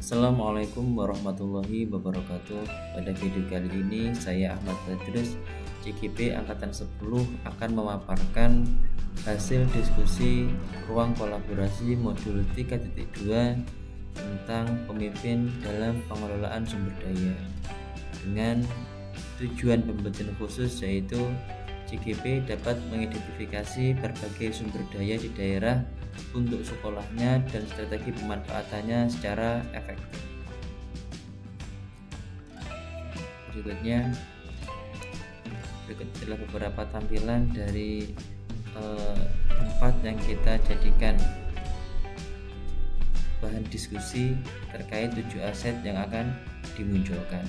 Assalamualaikum warahmatullahi wabarakatuh. Pada video kali ini saya Ahmad Badrus, CGP Angkatan 10 akan memaparkan hasil diskusi ruang kolaborasi modul 3.2 tentang pemimpin dalam pengelolaan sumber daya dengan tujuan pembagian khusus, yaitu CGP dapat mengidentifikasi berbagai sumber daya di daerah untuk sekolahnya dan strategi pemanfaatannya secara efektif. Berikut adalah beberapa tampilan dari tempat yang kita jadikan bahan diskusi terkait 7 aset yang akan dimunculkan.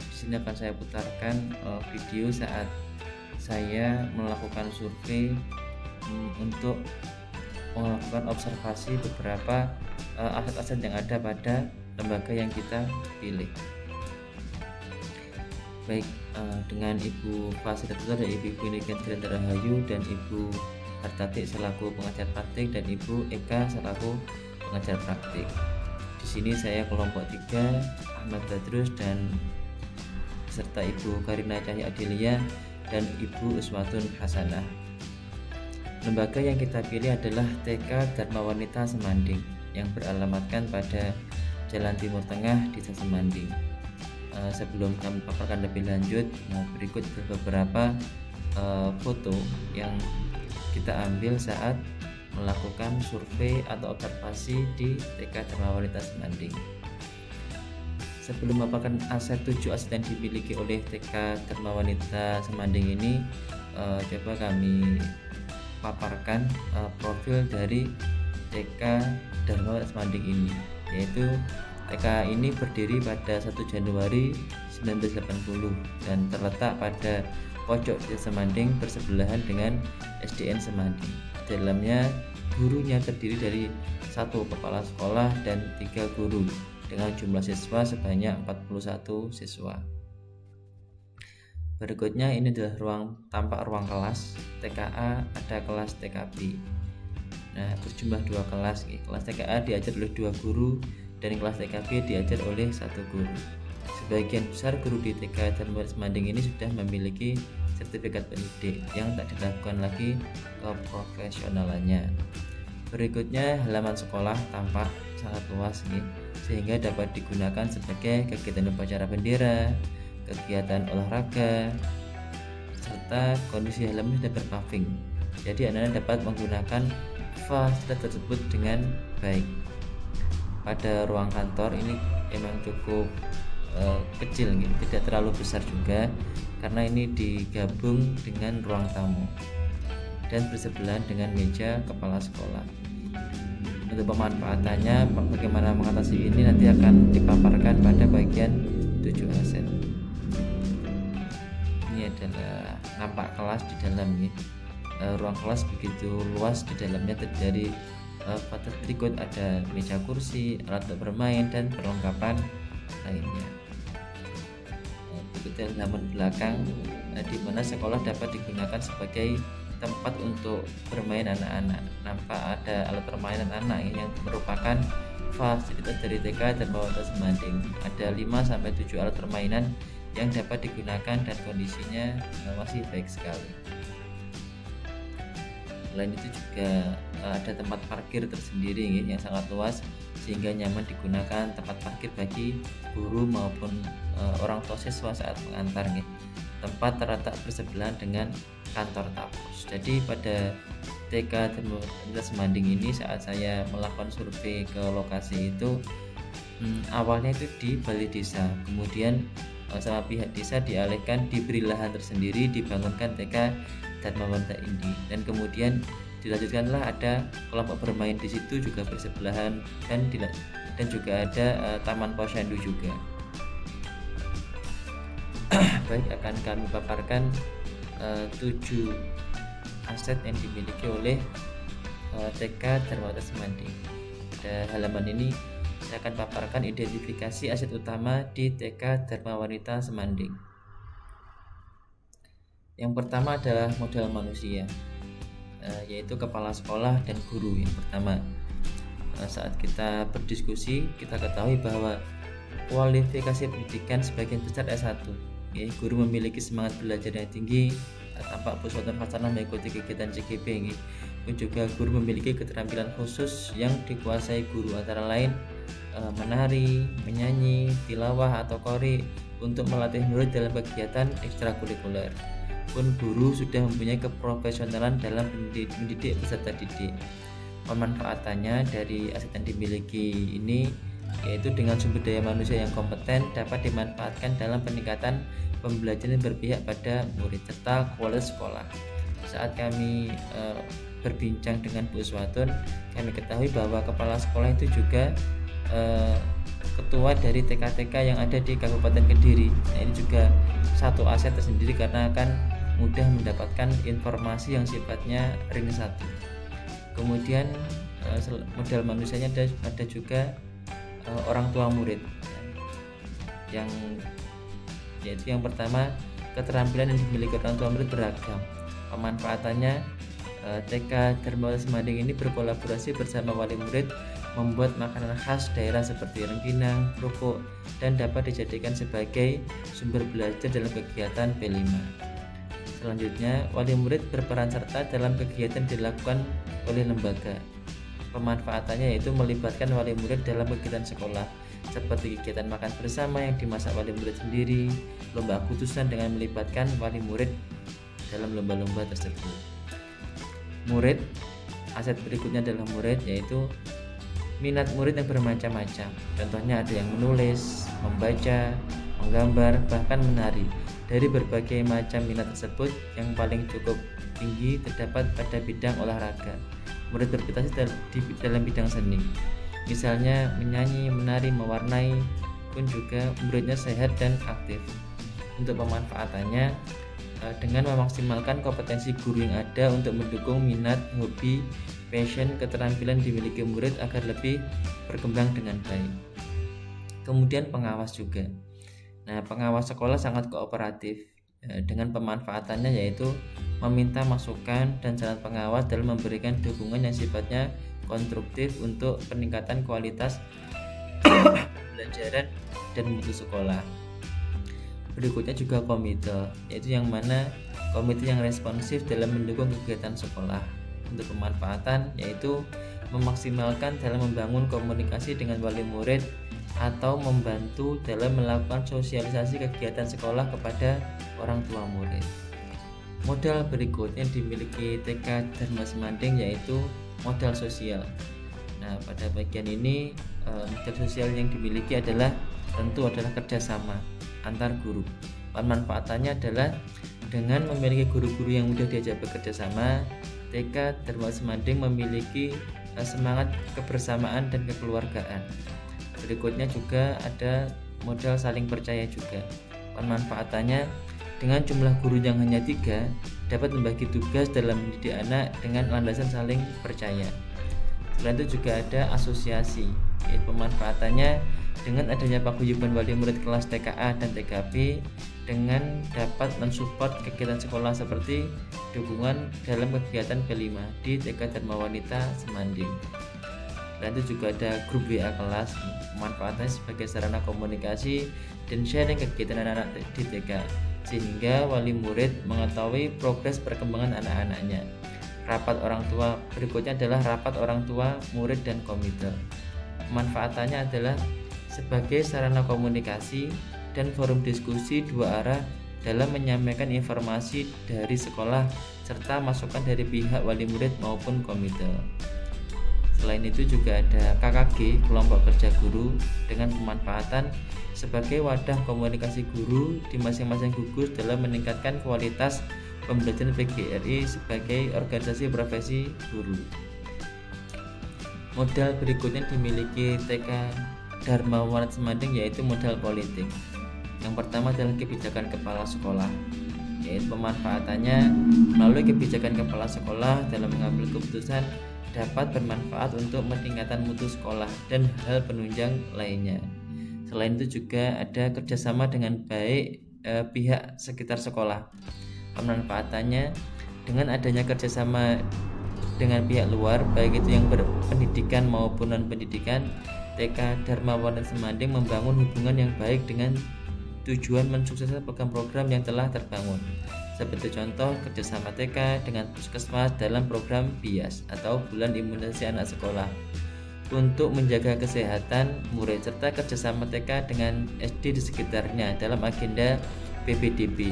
Di sini akan saya putarkan video saat saya melakukan survei untuk melakukan observasi beberapa aset-aset yang ada pada lembaga yang kita pilih. Baik, dengan Ibu Fasilitator dan Ibu Niken Rahayu dan Ibu Hartati selaku pengajar praktik dan Ibu Eka selaku pengajar praktik. Di sini saya kelompok 3, Ahmad Badrus dan serta Ibu Karina Cahya Adelia dan Ibu Uswatun Hasanah. Lembaga yang kita pilih adalah TK Dharma Wanita Semanding yang beralamatkan pada Jalan Timur Tengah, Desa Semanding. Sebelum kami paparkan lebih lanjut, berikut beberapa foto yang kita ambil saat melakukan survei atau observasi di TK Dharma Wanita Semanding. Sebelum memaparkan aset 7 aset yang dimiliki oleh TK Dharma Wanita Semanding ini, coba kami paparkan profil dari TK Dharma Wanita Semanding ini, yaitu TK ini berdiri pada 1 Januari 1980 dan terletak pada pojok Desa Semanding bersebelahan dengan SDN Semanding. Di dalamnya gurunya terdiri dari 1 kepala sekolah dan 3 guru dengan jumlah siswa sebanyak 41 siswa. Berikutnya ini adalah tampak ruang kelas TKA, ada kelas TKB. Nah, berjumlah 2 kelas. Kelas TKA diajar oleh 2 guru dan kelas TKB diajar oleh 1 guru. Sebagian besar guru di TK Dharma Wanita Semanding ini sudah memiliki sertifikat pendidik yang tak diragukan lagi keprofesionalannya. Berikutnya halaman sekolah tampak sangat luas sehingga dapat digunakan sebagai kegiatan upacara bendera, kegiatan olahraga, serta kondisi halaman sudah berpaving. Jadi anak-anak dapat menggunakan fasilitas tersebut dengan baik. Pada ruang kantor ini memang cukup kecil, tidak terlalu besar juga karena ini digabung dengan ruang tamu dan bersebelahan dengan meja kepala sekolah. Untuk pemanfaatannya, bagaimana mengatasi ini nanti akan dipaparkan pada bagian 7 aset. Ini adalah nampak kelas di dalam ruang kelas begitu luas, di dalamnya terdiri pada berikut ada meja kursi, alat untuk bermain dan perlengkapan lainnya. Berikut halaman belakang di mana sekolah dapat digunakan sebagai tempat untuk bermain anak-anak. Nampak ada alat permainan anak yang merupakan fasilitas dari TK Dharma Wanita Semanding. Ada 5-7 alat permainan yang dapat digunakan dan kondisinya masih baik sekali. Selain itu juga ada tempat parkir tersendiri yang sangat luas sehingga nyaman digunakan tempat parkir bagi guru maupun orang tua siswa saat mengantar. Tempat terletak bersebelahan dengan kantor Tapus. Jadi pada TK Dharma Wanita Semanding ini saat saya melakukan survei ke lokasi itu awalnya itu di balai desa, kemudian sama pihak desa dialihkan, diberi lahan tersendiri, dibangunkan TK Dharma Wanita ini, dan kemudian dilanjutkanlah ada kelompok bermain di situ juga bersebelahan dan juga ada taman posyandu juga. Baik, akan kami paparkan 7 aset yang dimiliki oleh TK Dharma Wanita Semanding. Pada halaman ini saya akan paparkan identifikasi aset utama di TK Dharma Wanita Semanding. Yang pertama adalah modal manusia, yaitu kepala sekolah dan guru yang pertama. saat kita berdiskusi kita ketahui bahwa kualifikasi pendidikan sebagian besar S1. Guru memiliki semangat belajar yang tinggi, tampak Puswoton Hasanah mengikuti kegiatan CGP. Pun juga guru memiliki keterampilan khusus yang dikuasai guru, antara lain menari, menyanyi, tilawah atau qori, untuk melatih murid dalam kegiatan ekstrakurikuler. Pun guru sudah mempunyai keprofesionalan dalam mendidik peserta didik. Pemanfaatannya dari aset yang dimiliki ini yaitu dengan sumber daya manusia yang kompeten dapat dimanfaatkan dalam peningkatan pembelajaran berpihak pada murid serta kualitas sekolah. Saat kami berbincang dengan Bu Swatun, kami ketahui bahwa kepala sekolah itu juga ketua dari TK-TK yang ada di Kabupaten Kediri. Nah, ini juga satu aset tersendiri karena akan mudah mendapatkan informasi yang sifatnya ring satu. Kemudian modal manusianya ada juga orang tua murid, yang yaitu yang pertama, keterampilan yang dimiliki orang tua murid beragam. Pemanfaatannya, TK Dharma Semanding ini berkolaborasi bersama wali murid membuat makanan khas daerah seperti rengginang, kerupuk, dan dapat dijadikan sebagai sumber belajar dalam kegiatan P5. Selanjutnya, wali murid berperan serta dalam kegiatan dilakukan oleh lembaga. Pemanfaatannya yaitu melibatkan wali murid dalam kegiatan sekolah seperti kegiatan makan bersama yang dimasak wali murid sendiri, lomba khususan dengan melibatkan wali murid dalam lomba-lomba tersebut. Murid, aset berikutnya adalah murid, yaitu minat murid yang bermacam-macam. Contohnya ada yang menulis, membaca, menggambar, bahkan menari. Dari berbagai macam minat tersebut, yang paling cukup tinggi terdapat pada bidang olahraga. Murid berprestasi dalam bidang seni, misalnya menyanyi, menari, mewarnai, pun juga muridnya sehat dan aktif. Untuk pemanfaatannya, dengan memaksimalkan kompetensi guru yang ada untuk mendukung minat, hobi, passion, keterampilan dimiliki murid agar lebih berkembang dengan baik. Kemudian pengawas juga. Nah, pengawas sekolah sangat kooperatif dengan pemanfaatannya, yaitu meminta masukan dan saran pengawas dalam memberikan dukungan yang sifatnya konstruktif untuk peningkatan kualitas pembelajaran dan mutu sekolah. Berikutnya juga komite, yaitu yang mana komite yang responsif dalam mendukung kegiatan sekolah. Untuk pemanfaatan yaitu memaksimalkan dalam membangun komunikasi dengan wali murid atau membantu dalam melakukan sosialisasi kegiatan sekolah kepada orang tua murid. Modal berikutnya dimiliki TK Dharma Semanding yaitu modal sosial. Nah, pada bagian ini modal sosial yang dimiliki adalah kerjasama antar guru. Pemanfaatannya adalah dengan memiliki guru-guru yang mudah diajak bekerja sama, TK Dharma Semanding memiliki semangat kebersamaan dan kekeluargaan. Berikutnya juga ada modal saling percaya juga. Pemanfaatannya, dengan jumlah guru yang hanya 3, dapat membagi tugas dalam mendidik anak dengan landasan saling percaya. Selain itu juga ada asosiasi, yaitu pemanfaatannya dengan adanya paguyuban wali murid kelas TKA dan TKB dengan dapat mensupport kegiatan sekolah seperti dukungan dalam kegiatan P5 di TK Dharma Wanita Semanding. Dan itu juga ada grup WA kelas, manfaatnya sebagai sarana komunikasi dan sharing kegiatan anak-anak di TK, sehingga wali murid mengetahui progres perkembangan anak-anaknya. Rapat orang tua berikutnya adalah rapat orang tua, murid, dan komite. Manfaatannya adalah sebagai sarana komunikasi dan forum diskusi dua arah dalam menyampaikan informasi dari sekolah serta masukan dari pihak wali murid maupun komite. Selain itu juga ada KKG, kelompok kerja guru, dengan pemanfaatan sebagai wadah komunikasi guru di masing-masing gugus dalam meningkatkan kualitas pembelajaran PGRI sebagai organisasi profesi guru. Modal berikutnya dimiliki TK Dharma Wanita Semanding yaitu modal politik. Yang pertama adalah kebijakan kepala sekolah, yaitu pemanfaatannya melalui kebijakan kepala sekolah dalam mengambil keputusan dapat bermanfaat untuk meningkatkan mutu sekolah dan hal penunjang lainnya. Selain itu juga ada kerjasama dengan baik pihak sekitar sekolah. Pemanfaatannya dengan adanya kerjasama dengan pihak luar, baik itu yang berpendidikan maupun non-pendidikan, TK Dharma Wardana Semanding membangun hubungan yang baik dengan tujuan mensukseskan program-program yang telah terbangun. Seperti contoh kerjasama TK dengan puskesmas dalam program BIAS atau Bulan Imunisasi Anak Sekolah untuk menjaga kesehatan murid, serta kerjasama TK dengan SD di sekitarnya dalam agenda PPDB,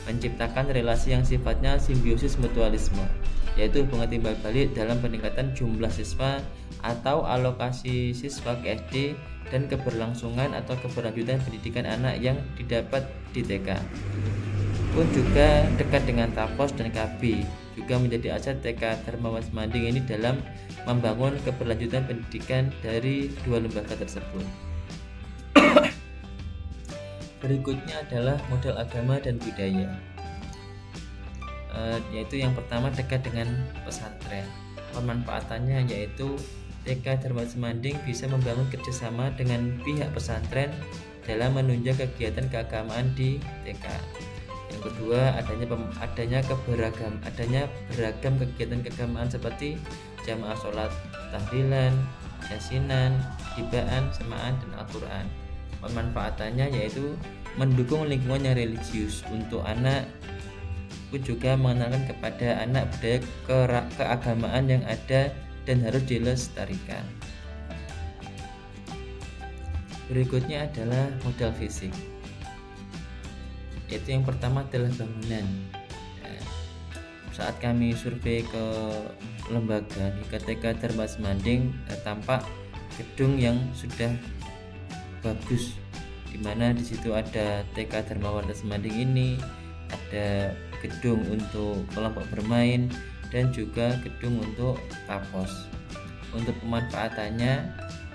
menciptakan relasi yang sifatnya simbiosis mutualisme, yaitu hubungan timbal balik dalam peningkatan jumlah siswa atau alokasi siswa ke SD dan keberlangsungan atau keberlanjutan pendidikan anak yang didapat di TK. Pun juga dekat dengan Tapos dan KB, juga menjadi aset TK Dharma Wardana Semanding ini dalam membangun keberlanjutan pendidikan dari dua lembaga tersebut. Berikutnya adalah model agama dan budaya, yaitu yang pertama dekat dengan pesantren. Pemanfaatannya yaitu TK Dharma Semanding bisa membangun kerjasama dengan pihak pesantren dalam menunjang kegiatan keagamaan di TK. Yang kedua, adanya beragam kegiatan keagamaan seperti jamaah sholat tahlilan, yasinan, tibaan, semaan, dan Al-Quran. Pemanfaatannya yaitu mendukung lingkungan yang religius untuk anak, pun juga mengenalkan kepada anak budaya keagamaan yang ada dan harus dilestarikan. Berikutnya adalah modal fisik, yaitu yang pertama adalah bangunan. Saat kami survei ke lembaga di TK Dharma Semanding, tampak gedung yang sudah bagus, dimana di situ ada TK Dharma Wardana Semanding ini, ada gedung untuk kelompok bermain dan juga gedung untuk Tapos. Untuk pemanfaatannya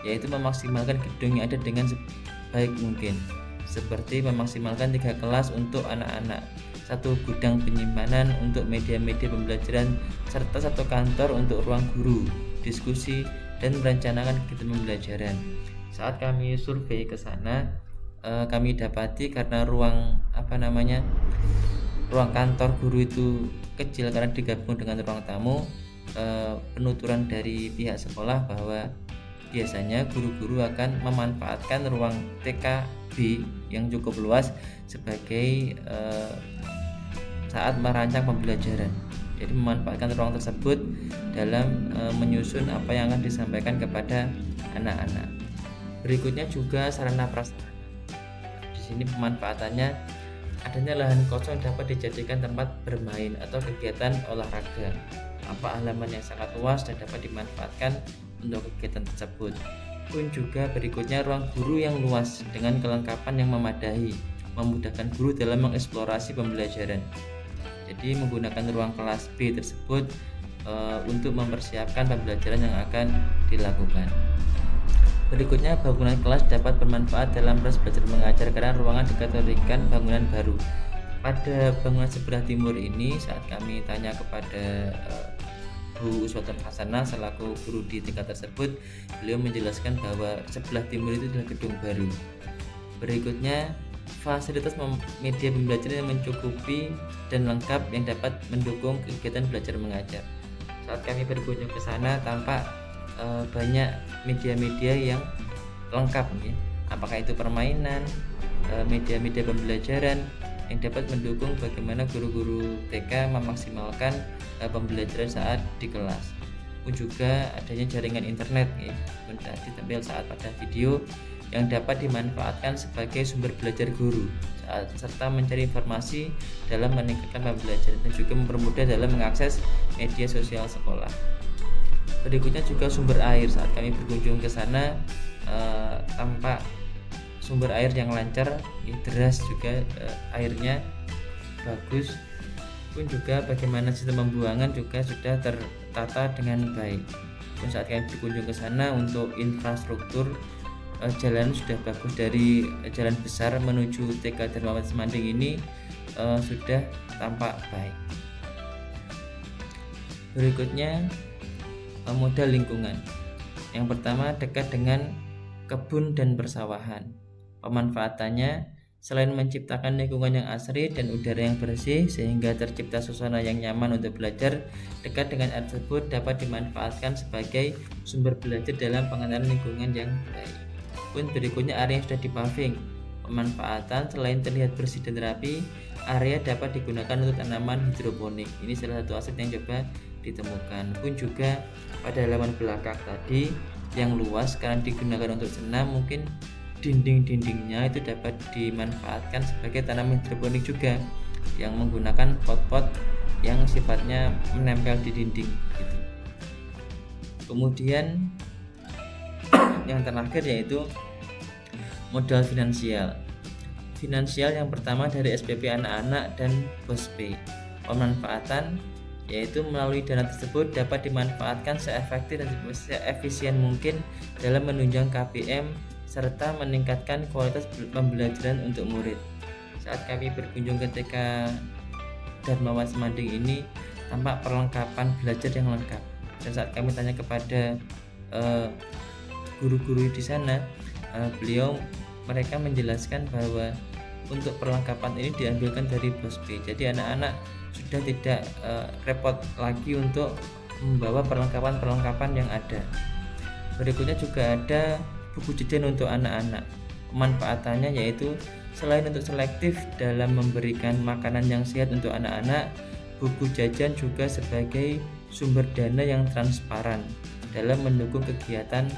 yaitu memaksimalkan gedung yang ada dengan sebaik mungkin, seperti memaksimalkan 3 kelas untuk anak-anak, 1 gudang penyimpanan untuk media-media pembelajaran, serta 1 kantor untuk ruang guru, diskusi, dan merencanakan kegiatan pembelajaran. Saat kami survei ke sana, kami dapati karena ruang kantor guru itu kecil karena digabung dengan ruang tamu, penuturan dari pihak sekolah bahwa biasanya guru-guru akan memanfaatkan ruang TKB yang cukup luas sebagai saat merancang pembelajaran. Jadi memanfaatkan ruang tersebut dalam menyusun apa yang akan disampaikan kepada anak-anak. Berikutnya juga sarana prasarana. Di sini pemanfaatannya adanya lahan kosong dapat dijadikan tempat bermain atau kegiatan olahraga. Halaman yang sangat luas dan dapat dimanfaatkan untuk kegiatan tersebut. Pun juga berikutnya ruang guru yang luas dengan kelengkapan yang memadai, memudahkan guru dalam mengeksplorasi pembelajaran. Jadi menggunakan ruang kelas B tersebut untuk mempersiapkan pembelajaran yang akan dilakukan. Berikutnya, bangunan kelas dapat bermanfaat dalam proses belajar mengajar karena ruangan dikategorikan bangunan baru. Pada bangunan sebelah timur ini, saat kami tanya kepada Bu Uswatun Hasanah selaku guru di tingkat tersebut, beliau menjelaskan bahwa sebelah timur itu adalah gedung baru. Berikutnya, fasilitas media pembelajaran yang mencukupi dan lengkap yang dapat mendukung kegiatan belajar mengajar. Saat kami berkunjung ke sana, tampak banyak media-media yang lengkap, ya. Apakah itu permainan, media-media pembelajaran yang dapat mendukung bagaimana guru-guru TK memaksimalkan pembelajaran saat di kelas. Pun juga adanya jaringan internet, ya, tadi tampil saat pada video yang dapat dimanfaatkan sebagai sumber belajar guru serta mencari informasi dalam meningkatkan pembelajaran dan juga mempermudah dalam mengakses media sosial sekolah. Berikutnya juga sumber air. Saat kami berkunjung ke sana, tampak sumber air yang lancar, deras juga, airnya bagus. Pun juga bagaimana sistem pembuangan juga sudah tertata dengan baik. Pun saat kami berkunjung ke sana, untuk infrastruktur jalan sudah bagus. Dari jalan besar menuju TK Dharma Wardana Semanding ini sudah tampak baik. Berikutnya modal lingkungan. Yang pertama dekat dengan kebun dan persawahan. Pemanfaatannya Selain menciptakan lingkungan yang asri dan udara yang bersih sehingga tercipta suasana yang nyaman untuk belajar, dekat dengan air tersebut dapat dimanfaatkan sebagai sumber belajar dalam pengenalan lingkungan yang baik. Pun berikutnya area yang sudah dipaving. Pemanfaatan selain terlihat bersih dan rapi, area dapat digunakan untuk tanaman hidroponik. Ini salah satu aset yang coba ditemukan. Pun juga pada halaman belakang tadi yang luas karena digunakan untuk senam, mungkin dinding-dindingnya itu dapat dimanfaatkan sebagai tanaman hidroponik juga, yang menggunakan pot-pot yang sifatnya menempel di dinding gitu. Kemudian yang terakhir yaitu modal finansial. Finansial yang pertama dari SPP anak-anak dan BOSP. Pemanfaatan yaitu melalui dana tersebut dapat dimanfaatkan seefektif dan seefisien mungkin dalam menunjang KPM serta meningkatkan kualitas pembelajaran untuk murid. Saat kami berkunjung ke TK Darmawan Semanding ini, tampak perlengkapan belajar yang lengkap. Dan saat kami tanya kepada guru-guru di sana, mereka menjelaskan bahwa untuk perlengkapan ini diambilkan dari BOSP. Jadi anak-anak sudah tidak repot lagi untuk membawa perlengkapan-perlengkapan yang ada. Berikutnya juga ada buku jajan untuk anak-anak. Pemanfaatannya yaitu selain untuk selektif dalam memberikan makanan yang sehat untuk anak-anak, buku jajan juga sebagai sumber dana yang transparan dalam mendukung kegiatan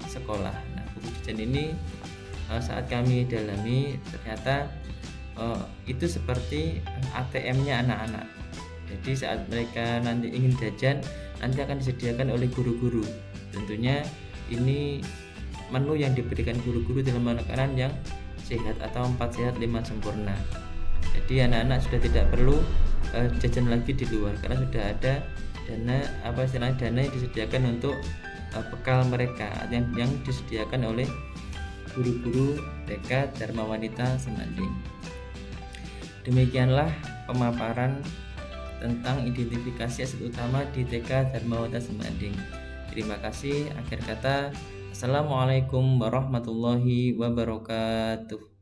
sekolah. Nah, buku jajan ini saat kami dalami ternyata itu seperti ATM-nya anak-anak. Jadi saat mereka nanti ingin jajan, nanti akan disediakan oleh guru-guru. Tentunya ini menu yang diberikan guru-guru dalam makanan yang sehat atau 4 sehat 5 sempurna. Jadi anak-anak sudah tidak perlu jajan lagi di luar karena sudah ada dana dana yang disediakan untuk bekal mereka yang disediakan oleh guru-guru TK Dharma Wanita Semanding. Demikianlah pemaparan tentang identifikasi aset utama di TK Dharma Wanita Semanding. Terima kasih. Akhir kata, Assalamualaikum warahmatullahi wabarakatuh.